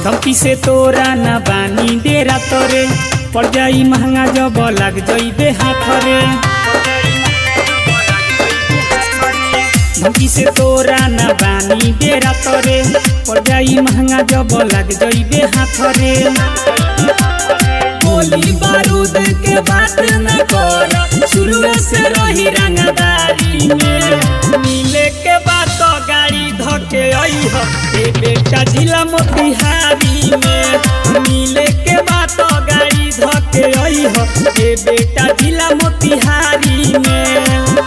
धमकी से तोरा न बानी डेरा तोरे पड़ जाई महंगा जब लग जइबे हाथ रे। धमकी से तोरा न बानी डेरा तोरे पड़ जाई महंगा जब लग जइबे हाथ रे। गोली बारूद के बात न कर शुरू से रही रंगदारी में मिले के बात गाड़ी धके आई हो ए बेटा जिला मोतिहारी में मिले के बात गाड़ी धके आई हो ए बेटा जिला मोतिहारी में।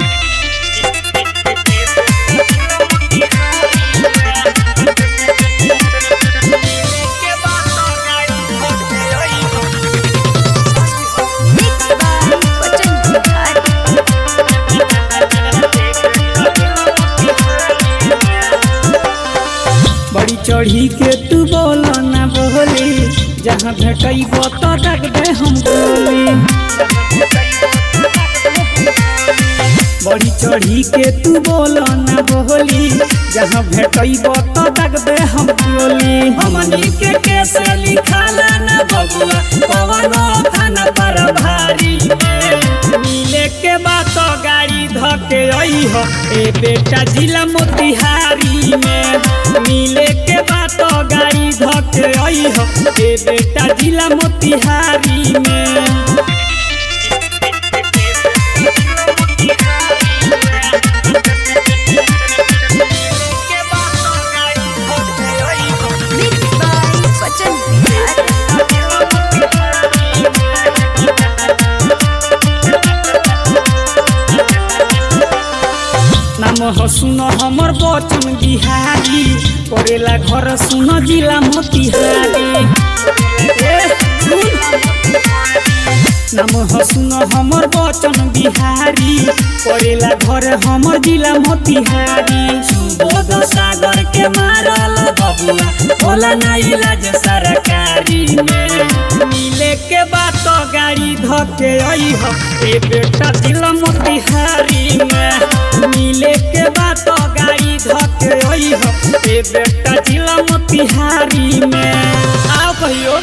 बड़ी चढ़ी के तू बोल ना बोली जहाँ भेटब तो रख दे हम गोली। बड़ी चढ़ी के तू बोल ना बोली जहाँ भेटब तो रख दे हम गोली। हमनी के कैसे लिखाला ना बबुआ पवनो थाना पर भारी में मिले के बात गाड़ी धके आई हो ए बेटा जिला मोतिहारी में मिले के बात गाड़ी धके आई हो ए बेटा जिला मोतिहारी में। नाम हो सुनो हमर बचन बिहारी करेला घर सुनो जिला मोतिहारी। नाम हो सुनो हमर बचन बिहारी करेला घर हमर जिला मोतिहारी। सुबोध सागर के मारल बबुआ होला ना इलाज सरकारी में मिले के बात गाड़ी धके आई हो ए बेटा जिला मोतिहारी में मिले के बात गाड़ी धके आई हो ए बेटा जिला मोतिहारी में। आओ कहियो।